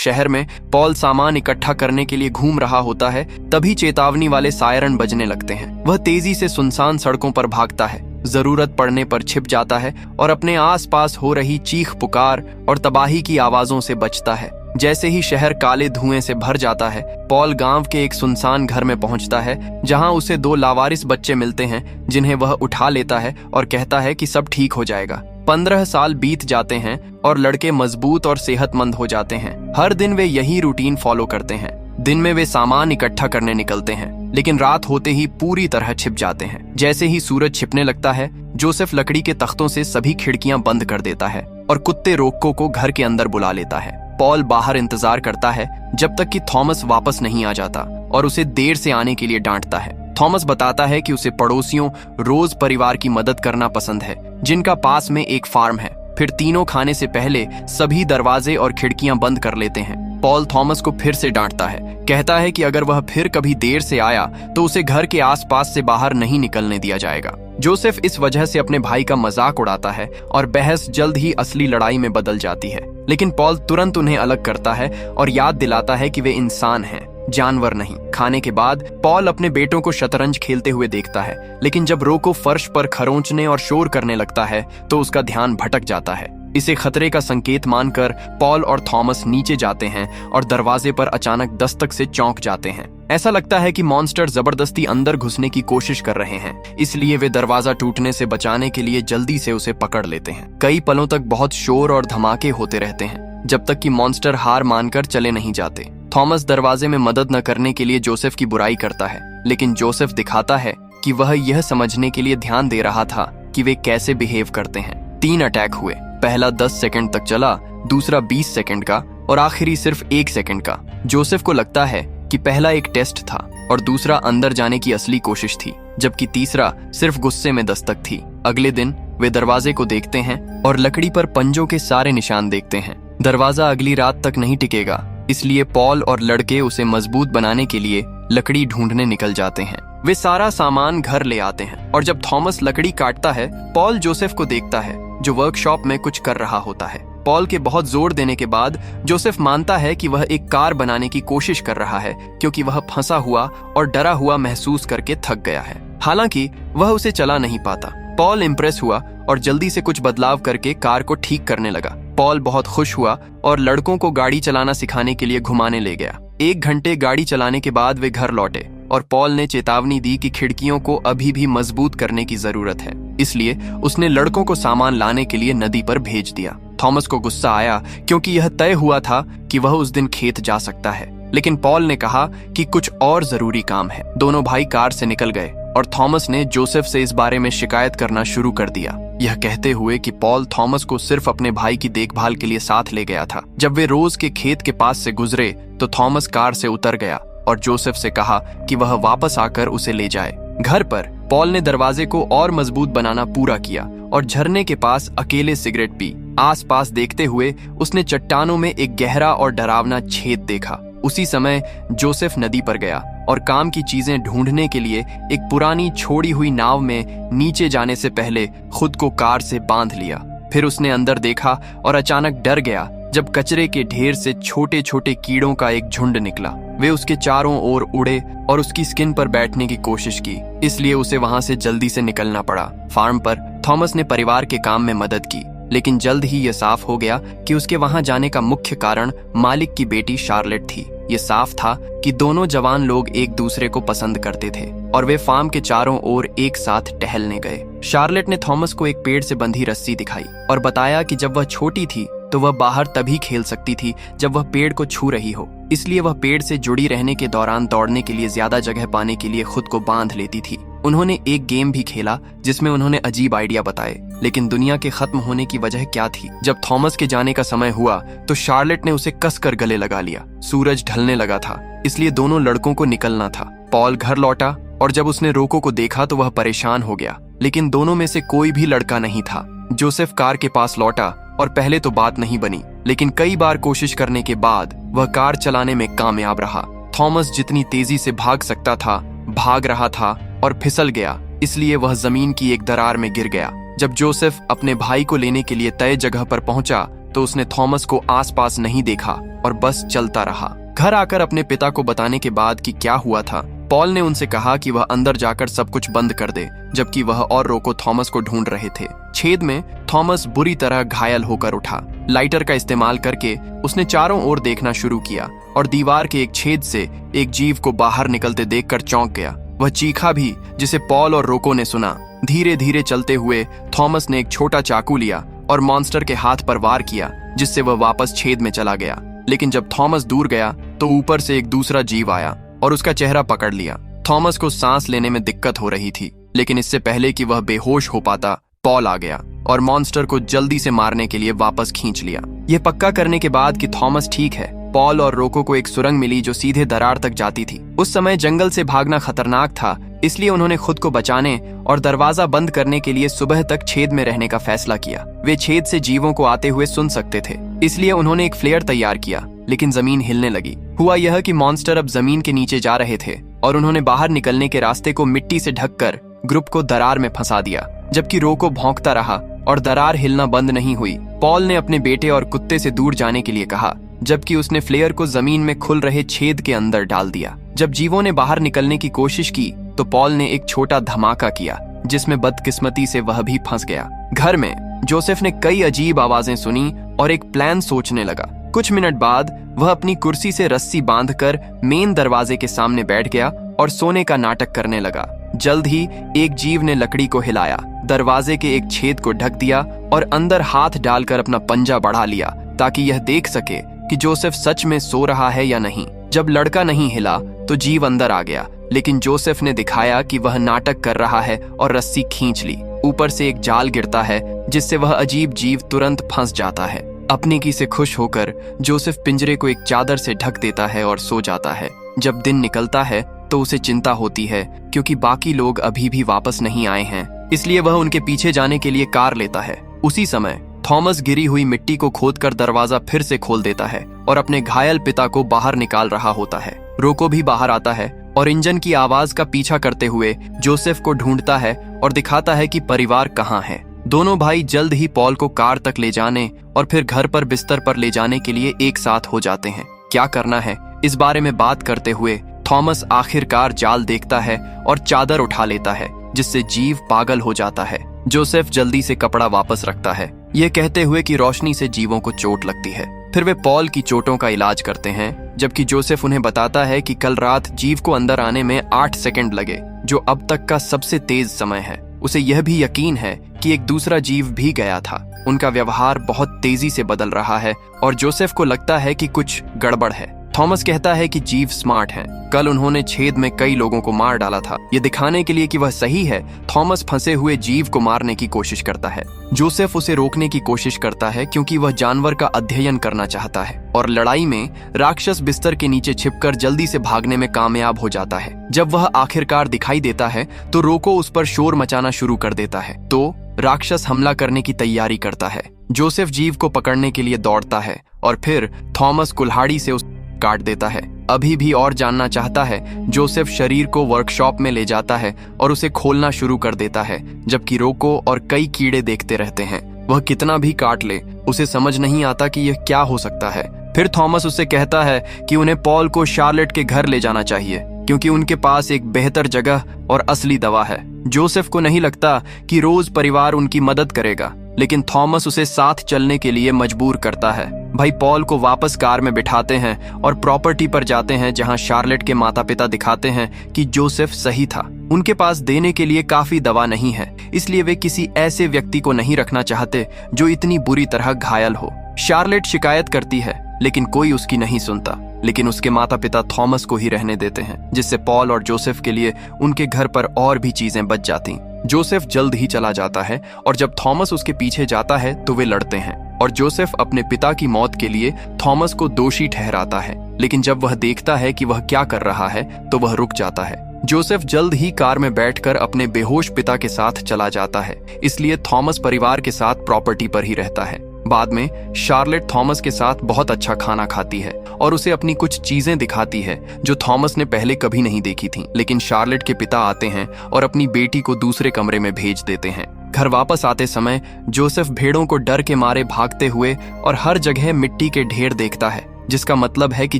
शहर में पॉल सामान इकट्ठा करने के लिए घूम रहा होता है, तभी चेतावनी वाले सायरन बजने लगते हैं। वह तेजी से सुनसान सड़कों पर भागता है, जरूरत पड़ने पर छिप जाता है और अपने आसपास हो रही चीख पुकार और तबाही की आवाजों से बचता है। जैसे ही शहर काले धुएं से भर जाता है, पॉल गांव के एक सुनसान घर में पहुंचता है, जहां उसे 2 लावारिस बच्चे मिलते हैं, जिन्हें वह उठा लेता है और कहता है कि सब ठीक हो जाएगा। 15 साल बीत जाते हैं और लड़के मजबूत और सेहतमंद हो जाते हैं। हर दिन वे यही रूटीन फॉलो करते हैं। दिन में वे सामान इकट्ठा करने निकलते हैं, लेकिन रात होते ही पूरी तरह छिप जाते हैं। जैसे ही सूरज छिपने लगता है, जोसेफ लकड़ी के तख्तों से सभी खिड़कियां बंद कर देता है और कुत्ते रोक्को को घर के अंदर बुला लेता है। पॉल बाहर इंतजार करता है जब तक कि थॉमस वापस नहीं आ जाता और उसे देर से आने के लिए डांटता है। थॉमस बताता है कि उसे पड़ोसियों रोज परिवार की मदद करना पसंद है, जिनका पास में एक फार्म है। फिर तीनों खाने से पहले सभी दरवाजे और खिड़कियां बंद कर लेते हैं। पॉल थॉमस को फिर से डांटता है, कहता है कि अगर वह फिर कभी देर से आया तो उसे घर के आसपास से बाहर नहीं निकलने दिया जाएगा। जोसेफ इस वजह से अपने भाई का मजाक उड़ाता है और बहस जल्द ही असली लड़ाई में बदल जाती है। लेकिन पॉल तुरंत उन्हें अलग करता है और याद दिलाता है कि वे इंसान हैं, जानवर नहीं। खाने के बाद पॉल अपने बेटों को शतरंज खेलते हुए देखता है, लेकिन जब रोको फर्श पर खरोंचने और शोर करने लगता है तो उसका ध्यान भटक जाता है। इसे खतरे का संकेत मानकर पॉल और थॉमस नीचे जाते हैं और दरवाजे पर अचानक दस्तक से चौंक जाते हैं। ऐसा लगता है कि मॉन्स्टर जबरदस्ती अंदर घुसने की कोशिश कर रहे हैं, इसलिए वे दरवाजा टूटने से बचाने के लिए जल्दी से उसे पकड़ लेते हैं। कई पलों तक बहुत शोर और धमाके होते रहते हैं, जब तक कि मॉन्स्टर हार मानकर चले नहीं जाते। थॉमस दरवाजे में मदद न करने के लिए जोसेफ की बुराई करता है, लेकिन जोसेफ दिखाता है कि वह यह समझने के लिए ध्यान दे रहा था कि वे कैसे बिहेव करते हैं। 3 अटैक हुए, पहला 10 सेकंड तक चला, दूसरा 20 सेकंड का और आखिरी सिर्फ 1 सेकंड का। जोसेफ को लगता है कि पहला एक टेस्ट था और दूसरा अंदर जाने की असली कोशिश थी, जबकि तीसरा सिर्फ गुस्से में दस्तक थी। अगले दिन वे दरवाजे को देखते हैं और लकड़ी पर पंजों के सारे निशान देखते हैं। दरवाजा अगली रात तक नहीं टिकेगा, इसलिए पॉल और लड़के उसे मजबूत बनाने के लिए लकड़ी ढूंढने निकल जाते हैं। वे सारा सामान घर ले आते हैं और जब थॉमस लकड़ी काटता है, पॉल जोसेफ को देखता है जो वर्कशॉप में कुछ कर रहा होता है। पॉल के बहुत जोर देने के बाद जोसेफ मानता है कि वह एक कार बनाने की कोशिश कर रहा है, क्योंकि वह फंसा हुआ और डरा हुआ महसूस करके थक गया है। हालांकि वह उसे चला नहीं पाता। पॉल इम्प्रेस हुआ और जल्दी से कुछ बदलाव करके कार को ठीक करने लगा। पॉल बहुत खुश हुआ और लड़कों को गाड़ी चलाना सिखाने के लिए घुमाने ले गया। 1 घंटे गाड़ी चलाने के बाद वे घर लौटे और पॉल ने चेतावनी दी कि खिड़कियों को अभी भी मजबूत करने की जरूरत है, इसलिए उसने लड़कों को सामान लाने के लिए नदी पर भेज दिया। थॉमस को गुस्सा आया, क्योंकि यह तय हुआ था कि वह उस दिन खेत जा सकता है, लेकिन पॉल ने कहा कि कुछ और जरूरी काम है। दोनों भाई कार से निकल गए और थॉमस ने जोसेफ से इस बारे में शिकायत करना शुरू कर दिया, यह कहते हुए कि पॉल थॉमस को सिर्फ अपने भाई की देखभाल के लिए साथ ले गया था। जब वे रोज के खेत के पास से गुजरे तो थॉमस कार से उतर गया और जोसेफ से कहा कि वह वापस आकर उसे ले जाए। घर पर पॉल ने दरवाजे को और मजबूत बनाना पूरा किया और झरने के पास अकेले सिगरेट पी। आसपास देखते हुए उसने चट्टानों में एक गहरा और डरावना छेद देखा। उसी समय जोसेफ नदी पर गया और काम की चीजें ढूंढने के लिए एक पुरानी छोड़ी हुई नाव में नीचे जाने से पहले खुद को कार से बांध लिया। फिर उसने अंदर देखा और अचानक डर गया जब कचरे के ढेर से छोटे छोटे कीड़ों का एक झुंड निकला। वे उसके चारों ओर उड़े और उसकी स्किन पर बैठने की कोशिश की, इसलिए उसे वहां से जल्दी से निकलना पड़ा। फार्म पर थॉमस ने परिवार के काम में मदद की, लेकिन जल्द ही यह साफ हो गया कि उसके वहां जाने का मुख्य कारण मालिक की बेटी शार्लेट थी। ये साफ था कि दोनों जवान लोग एक दूसरे को पसंद करते थे और वे फार्म के चारों ओर एक साथ टहलने गए। शार्लेट ने थॉमस को एक पेड़ से बंधी रस्सी दिखाई और बताया कि जब वह छोटी थी तो वह बाहर तभी खेल सकती थी जब वह पेड़ को छू रही हो, इसलिए वह पेड़ से जुड़ी रहने के दौरान दौड़ने के लिए ज्यादा जगह पाने के लिए खुद को बांध लेती थी। उन्होंने एक गेम भी खेला जिसमें उन्होंने अजीब आइडिया बताए, लेकिन दुनिया के खत्म होने की वजह क्या थी? जब थॉमस के जाने का समय हुआ तो शार्लेट ने उसे कसकर गले लगा लिया। सूरज ढलने लगा था, इसलिए दोनों लड़कों को निकलना था। पॉल घर लौटा और जब उसने रोको को देखा तो वह परेशान हो गया, लेकिन दोनों में से कोई भी लड़का नहीं था। जोसेफ कार के पास लौटा और पहले तो बात नहीं बनी, लेकिन कई बार कोशिश करने के बाद वह कार चलाने में कामयाब रहा। थॉमस जितनी तेजी से भाग सकता था भाग रहा था और फिसल गया, इसलिए वह जमीन की एक दरार में गिर गया। जब जोसेफ अपने भाई को लेने के लिए तय जगह पर पहुंचा तो उसने थॉमस को आसपास नहीं देखा और बस चलता रहा। घर आकर अपने पिता को बताने के बाद कि क्या हुआ था, पॉल ने उनसे कहा कि वह अंदर जाकर सब कुछ बंद कर दे, जबकि वह और रोको थॉमस को ढूंढ रहे थे। छेद में थॉमस बुरी तरह घायल होकर उठा। लाइटर का इस्तेमाल करके उसने चारों ओर देखना शुरू किया और दीवार के एक छेद से एक जीव को बाहर निकलते देखकर चौंक गया। वह चीखा भी, जिसे पॉल और रोको ने सुना। धीरे धीरे चलते हुए थॉमस ने एक छोटा चाकू लिया और मॉन्स्टर के हाथ पर वार किया, जिससे वह वापस छेद में चला गया। लेकिन जब थॉमस दूर गया तो ऊपर से एक दूसरा जीव आया और उसका चेहरा पकड़ लिया। थॉमस को सांस लेने में दिक्कत हो रही थी, लेकिन इससे पहले कि वह बेहोश हो पाता, पॉल आ गया और मॉन्स्टर को जल्दी से मारने के लिए वापस खींच लिया। यह पक्का करने के बाद कि थॉमस ठीक है, पॉल और रोको को एक सुरंग मिली जो सीधे दरार तक जाती थी। उस समय जंगल से भागना खतरनाक था, इसलिए उन्होंने खुद को बचाने और दरवाजा बंद करने के लिए सुबह तक छेद में रहने का फैसला किया। वे छेद से जीवों को आते हुए सुन सकते थे, इसलिए उन्होंने एक फ्लेयर तैयार किया, लेकिन जमीन हिलने लगी। हुआ यह कि मॉन्स्टर अब जमीन के नीचे जा रहे थे और उन्होंने बाहर निकलने के रास्ते को मिट्टी से ढककर ग्रुप को दरार में फंसा दिया, जबकि रोको भौंकता रहा और दरार हिलना बंद नहीं हुई। पॉल ने अपने बेटे और कुत्ते से दूर जाने के लिए कहा, जबकि उसने फ्लेयर को जमीन में खुल रहे छेद के अंदर डाल दिया। जब जीवों ने बाहर निकलने की कोशिश की तो पॉल ने एक छोटा धमाका किया, जिसमें बदकिस्मती से वह भी फंस गया। घर में जोसेफ ने कई अजीब आवाजें सुनी और एक प्लान सोचने लगा। कुछ मिनट बाद वह अपनी कुर्सी से रस्सी बांधकर मेन दरवाजे के सामने बैठ गया और सोने का नाटक करने लगा। जल्द ही एक जीव ने लकड़ी को हिलाया, दरवाजे के एक छेद को ढक दिया और अंदर हाथ डालकर अपना पंजा बढ़ा लिया ताकि यह देख सके कि जोसेफ सच में सो रहा है या नहीं। जब लड़का नहीं हिला तो जीव अंदर आ गया, लेकिन जोसेफ ने दिखाया कि वह नाटक कर रहा है और रस्सी खींच ली। ऊपर से एक जाल गिरता है, जिससे वह अजीब जीव तुरंत फंस जाता है। अपने की से खुश होकर जोसेफ पिंजरे को एक चादर से ढक देता है और सो जाता है। जब दिन निकलता है तो उसे चिंता होती है, क्योंकि बाकी लोग अभी भी वापस नहीं आए हैं, इसलिए वह उनके पीछे जाने के लिए कार लेता है। उसी समय थॉमस गिरी हुई मिट्टी को खोदकर दरवाजा फिर से खोल देता है और अपने घायल पिता को बाहर निकाल रहा होता है। रोको भी बाहर आता है और इंजन की आवाज का पीछा करते हुए जोसेफ को ढूंढता है और दिखाता है कि परिवार कहाँ है। दोनों भाई जल्द ही पॉल को कार तक ले जाने और फिर घर पर बिस्तर पर ले जाने के लिए एक साथ हो जाते हैं। क्या करना है इस बारे में बात करते हुए थॉमस आखिरकार जाल देखता है और चादर उठा लेता है, जिससे जीव पागल हो जाता है। जोसेफ जल्दी से कपड़ा वापस रखता है, ये कहते हुए कि रोशनी से जीवों को चोट लगती है। फिर वे पॉल की चोटों का इलाज करते हैं, जबकि जोसेफ उन्हें बताता है कि कल रात जीव को अंदर आने में 8 सेकंड लगे, जो अब तक का सबसे तेज समय है। उसे यह भी यकीन है कि एक दूसरा जीव भी गया था। उनका व्यवहार बहुत तेजी से बदल रहा है और जोसेफ को लगता है कि कुछ गड़बड़ है। थॉमस कहता है कि जीव स्मार्ट हैं। कल उन्होंने छेद में कई लोगों को मार डाला था। ये दिखाने के लिए कि वह सही है, थॉमस फंसे हुए जीव को मारने की कोशिश करता है। जोसेफ उसे रोकने की कोशिश करता है, क्योंकि वह जानवर का अध्ययन करना चाहता है और लड़ाई में राक्षस बिस्तर के नीचे छिपकर जल्दी से भागने में कामयाब हो जाता है। जब वह आखिरकार दिखाई देता है तो रोको उस पर शोर मचाना शुरू कर देता है, तो राक्षस हमला करने की तैयारी करता है। जोसेफ जीव को पकड़ने के लिए दौड़ता है और फिर थॉमस कुल्हाड़ी से उस काट देता है। अभी भी और जानना चाहता है, जोसेफ शरीर को वर्कशॉप में ले जाता है और उसे खोलना शुरू कर देता है, जबकि रोको और कई कीड़े देखते रहते हैं। वह कितना भी काट ले, उसे समझ नहीं आता कि यह क्या हो सकता है। फिर थॉमस उससे कहता है कि उन्हें पॉल को शार्लेट के घर ले जाना चाहिए, क्योंकि उनके पास एक बेहतर जगह और असली दवा है। जोसेफ को नहीं लगता कि रोज परिवार उनकी मदद करेगा, लेकिन थॉमस उसे साथ चलने के लिए मजबूर करता है। भाई पॉल को वापस कार में बिठाते हैं और प्रॉपर्टी पर जाते हैं, जहां शार्लेट के माता पिता दिखाते हैं कि जोसेफ सही था। उनके पास देने के लिए काफी दवा नहीं है, इसलिए वे किसी ऐसे व्यक्ति को नहीं रखना चाहते जो इतनी बुरी तरह घायल हो। शार्लेट शिकायत करती है, लेकिन कोई उसकी नहीं सुनता, लेकिन उसके माता पिता थॉमस को ही रहने देते हैं, जिससे पॉल और जोसेफ के लिए उनके घर पर और भी चीजें बच जाती। जोसेफ जल्द ही चला जाता है और जब थॉमस उसके पीछे जाता है तो वे लड़ते हैं और जोसेफ अपने पिता की मौत के लिए थॉमस को दोषी ठहराता है। लेकिन जब वह देखता है कि वह क्या कर रहा है तो वह रुक जाता है। जोसेफ जल्द ही कार में बैठकर अपने बेहोश पिता के साथ चला जाता है, इसलिए थॉमस परिवार के साथ प्रॉपर्टी पर ही रहता है। बाद में शार्लेट थॉमस के साथ बहुत अच्छा खाना खाती है और उसे अपनी कुछ चीजें दिखाती है जो थॉमस ने पहले कभी नहीं देखी थी। लेकिन शार्लेट के पिता आते हैं और अपनी बेटी को दूसरे कमरे में भेज देते हैं। घर वापस आते समय जोसेफ भेड़ों को डर के मारे भागते हुए और हर जगह मिट्टी के ढेर देखता है, जिसका मतलब है कि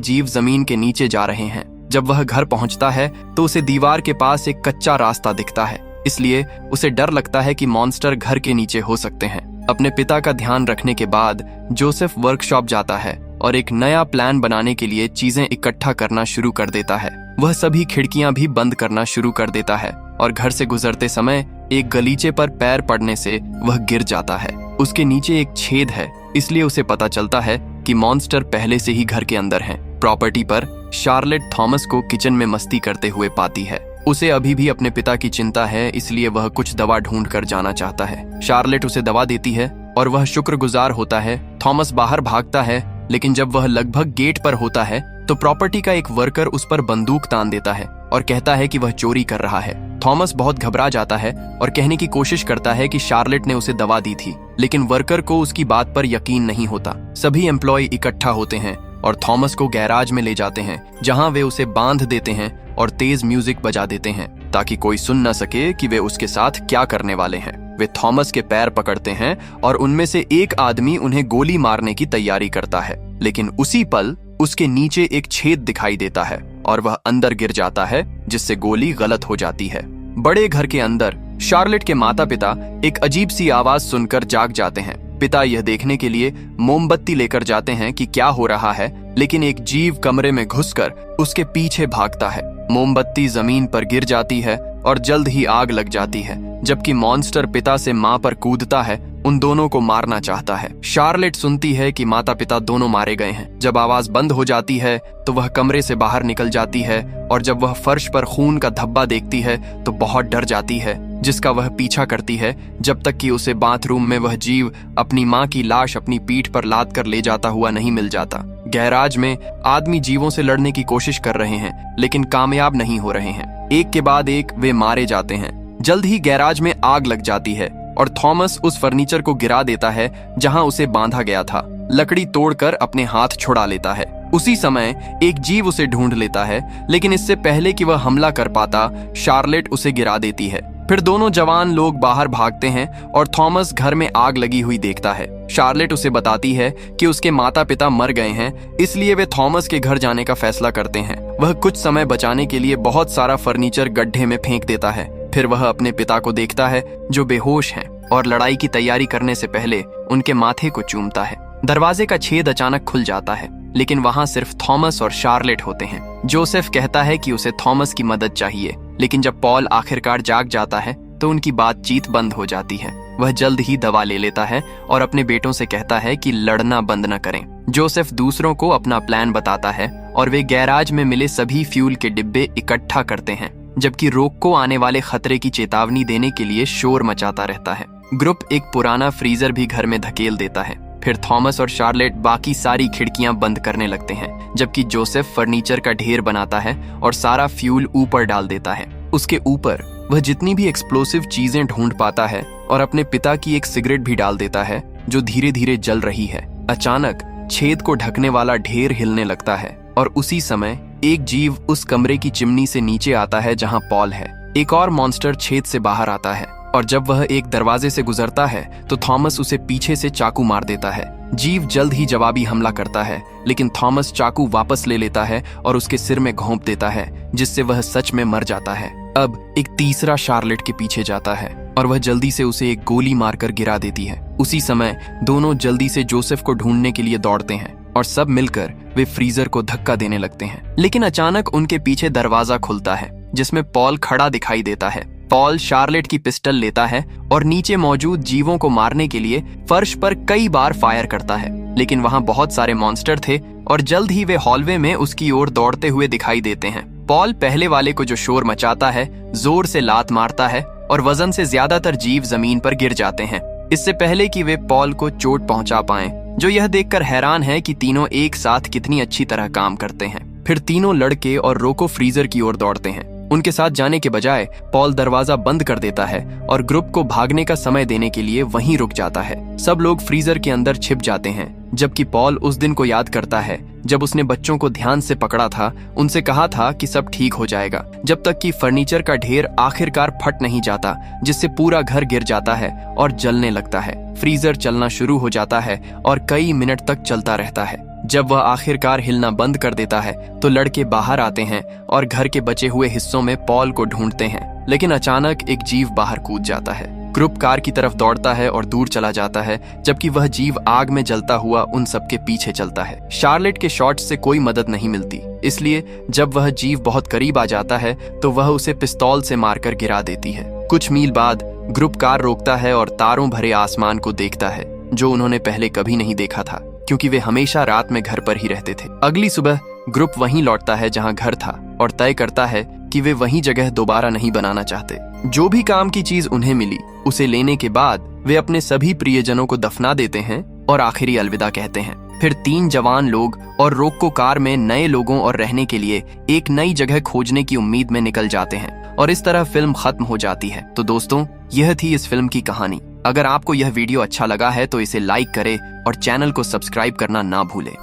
जीव जमीन के नीचे जा रहे हैं। जब वह घर पहुंचता है तो उसे दीवार के पास एक कच्चा रास्ता दिखता है, इसलिए उसे डर लगता है कि मॉन्स्टर घर के नीचे हो सकते हैं। अपने पिता का ध्यान रखने के बाद जोसेफ वर्कशॉप जाता है और एक नया प्लान बनाने के लिए चीजें इकट्ठा करना शुरू कर देता है। वह सभी खिड़कियां भी बंद करना शुरू कर देता है और घर से गुजरते समय एक गलीचे पर पैर पड़ने से वह गिर जाता है। उसके नीचे एक छेद है, इसलिए उसे पता चलता है कि मॉन्स्टर पहले से ही घर के अंदर हैं। प्रॉपर्टी पर शार्लेट थॉमस को किचन में मस्ती करते हुए पाती है। उसे अभी भी अपने पिता की चिंता है, इसलिए वह कुछ दवा ढूंढ कर जाना चाहता है। शार्लेट उसे दवा देती है और वह शुक्रगुजार होता है। थॉमस बाहर भागता है, लेकिन जब वह लगभग गेट पर होता है तो प्रॉपर्टी का एक वर्कर उस पर बंदूक तान देता है और कहता है कि वह चोरी कर रहा है। थॉमस बहुत घबरा जाता है और कहने की कोशिश करता है कि शार्लेट ने उसे दवा दी थी, लेकिन वर्कर को उसकी बात पर यकीन नहीं होता। सभी एम्प्लॉय इकट्ठा होते हैं और थॉमस को गैराज में ले जाते हैं, जहां वे उसे बांध देते हैं और तेज म्यूजिक बजा देते हैं ताकि कोई सुन न सके कि वे उसके साथ क्या करने वाले हैं। वे थॉमस के पैर पकड़ते हैं और उनमें से एक आदमी उन्हें गोली मारने की तैयारी करता है, लेकिन उसी पल उसके नीचे एक छेद दिखाई देता है और वह अंदर गिर जाता है, जिससे गोली गलत हो जाती है। बड़े घर के अंदर शार्लेट के माता पिता एक अजीब सी आवाज सुनकर जाग जाते हैं। पिता यह देखने के लिए मोमबत्ती लेकर जाते हैं कि क्या हो रहा है, लेकिन एक जीव कमरे में घुसकर उसके पीछे भागता है। मोमबत्ती जमीन पर गिर जाती है और जल्द ही आग लग जाती है, जबकि मॉन्स्टर पिता से मां पर कूदता है, उन दोनों को मारना चाहता है। शार्लेट सुनती है कि माता पिता दोनों मारे गए हैं। जब आवाज बंद हो जाती है तो वह कमरे से बाहर निकल जाती है और जब वह फर्श पर खून का धब्बा देखती है तो बहुत डर जाती है, जिसका वह पीछा करती है जब तक कि उसे बाथरूम में वह जीव अपनी मां की लाश अपनी पीठ पर लाद कर ले जाता हुआ नहीं मिल जाता। गैराज में आदमी जीवों से लड़ने की कोशिश कर रहे हैं, लेकिन कामयाब नहीं हो रहे हैं। एक के बाद एक वे मारे जाते हैं। जल्द ही गैराज में आग लग जाती है और थॉमस उस फर्नीचर को गिरा देता है जहां उसे बांधा गया था। लकड़ी तोड़कर अपने हाथ छुड़ा लेता है। उसी समय एक जीव उसे ढूंढ लेता है, लेकिन इससे पहले कि वह हमला कर पाता, शार्लेट उसे गिरा देती है। फिर दोनों जवान लोग बाहर भागते हैं और थॉमस घर में आग लगी हुई देखता है। शार्लेट उसे बताती है कि उसके माता पिता मर गए हैं, इसलिए वे थॉमस के घर जाने का फैसला करते हैं। वह कुछ समय बचाने के लिए बहुत सारा फर्नीचर गड्ढे में फेंक देता है। फिर वह अपने पिता को देखता है जो बेहोश हैं और लड़ाई की तैयारी करने से पहले उनके माथे को चूमता है। दरवाजे का छेद अचानक खुल जाता है, लेकिन वहां सिर्फ थॉमस और शार्लेट होते हैं। जोसेफ कहता है कि उसे थॉमस की मदद चाहिए, लेकिन जब पॉल आखिरकार जाग जाता है तो उनकी बातचीत बंद हो जाती है। वह जल्द ही दवा ले लेता है और अपने बेटों से कहता है कि लड़ना बंद न करें। जोसेफ दूसरों को अपना प्लान बताता है और वे गैराज में मिले सभी फ्यूल के डिब्बे इकट्ठा करते हैं, जबकि रोक को आने वाले खतरे की चेतावनी देने के लिए शोर मचाता रहता है। ग्रुप एक पुराना फ्रीजर भी घर में धकेल देता है। फिर थॉमस और शार्लेट बाकी सारी खिड़कियां बंद करने लगते हैं, जबकि जोसेफ फर्नीचर का ढेर बनाता है और सारा फ्यूल ऊपर डाल देता है। उसके ऊपर वह जितनी भी एक्सप्लोसिव चीजें ढूंढ पाता है और अपने पिता की एक सिगरेट भी डाल देता है, जो धीरे धीरे जल रही है। अचानक छेद को ढकने वाला ढेर हिलने लगता है और उसी समय एक जीव उस कमरे की चिमनी से नीचे आता है जहां पॉल है। एक और मॉन्स्टर छेद से बाहर आता है और जब वह एक दरवाजे से गुजरता है तो थॉमस उसे पीछे से चाकू मार देता है। जीव जल्द ही जवाबी हमला करता है, लेकिन थॉमस चाकू वापस ले लेता है और उसके सिर में घोंप देता है, जिससे वह सच में मर जाता है। अब एक तीसरा शार्लेट के पीछे जाता है और वह जल्दी से उसे एक गोली मारकर गिरा देती है। उसी समय दोनों जल्दी से जोसेफ को ढूंढने के लिए दौड़ते हैं और सब मिलकर वे फ्रीजर को धक्का देने लगते हैं। लेकिन अचानक उनके पीछे दरवाजा खुलता है, जिसमें पॉल खड़ा दिखाई देता है। पॉल शार्लेट की पिस्टल लेता है और नीचे मौजूद जीवों को मारने के लिए फर्श पर कई बार फायर करता है, लेकिन वहां बहुत सारे मॉन्स्टर थे और जल्द ही वे हॉलवे में उसकी ओर दौड़ते हुए दिखाई देते हैं। पॉल पहले वाले को जो शोर मचाता है, जोर से लात मारता है और वजन से ज्यादातर जीव जमीन पर गिर जाते हैं, इससे पहले कि वे पॉल को चोट पहुंचा पाएं, जो यह देखकर हैरान है कि तीनों एक साथ कितनी अच्छी तरह काम करते हैं। फिर तीनों लड़के और रोको फ्रीजर की ओर दौड़ते हैं। उनके साथ जाने के बजाय पॉल दरवाजा बंद कर देता है और ग्रुप को भागने का समय देने के लिए वहीं रुक जाता है। सब लोग फ्रीजर के अंदर छिप जाते हैं, जबकि पॉल उस दिन को याद करता है जब उसने बच्चों को ध्यान से पकड़ा था, उनसे कहा था कि सब ठीक हो जाएगा, जब तक कि फर्नीचर का ढेर आखिरकार फट नहीं जाता, जिससे पूरा घर गिर जाता है और जलने लगता है। फ्रीजर चलना शुरू हो जाता है और कई मिनट तक चलता रहता है। जब वह आखिरकार हिलना बंद कर देता है तो लड़के बाहर आते हैं और घर के बचे हुए हिस्सों में पॉल को ढूंढते हैं, लेकिन अचानक एक जीव बाहर कूद जाता है। ग्रुप कार की तरफ दौड़ता है और दूर चला जाता है, जबकि वह जीव आग में जलता हुआ उन सबके पीछे चलता है। शार्लेट के शॉट से कोई मदद नहीं मिलती, इसलिए जब वह जीव बहुत करीब आ जाता है तो वह उसे पिस्तौल से मारकर गिरा देती है। कुछ मील बाद ग्रुप कार रोकता है और तारों भरे आसमान को देखता है, जो उन्होंने पहले कभी नहीं देखा था, क्योंकि वे हमेशा रात में घर पर ही रहते थे। अगली सुबह ग्रुप वहीं लौटता है जहां घर था और तय करता है कि वे वही जगह दोबारा नहीं बनाना चाहते। जो भी काम की चीज उन्हें मिली उसे लेने के बाद वे अपने सभी प्रियजनों को दफना देते हैं और आखिरी अलविदा कहते हैं। फिर 3 जवान लोग और रोक्को कार में नए लोगों और रहने के लिए एक नई जगह खोजने की उम्मीद में निकल जाते हैं और इस तरह फिल्म खत्म हो जाती है। तो दोस्तों, यह थी इस फिल्म की कहानी। अगर आपको यह वीडियो अच्छा लगा है तो इसे लाइक करें और चैनल को सब्सक्राइब करना ना भूलें।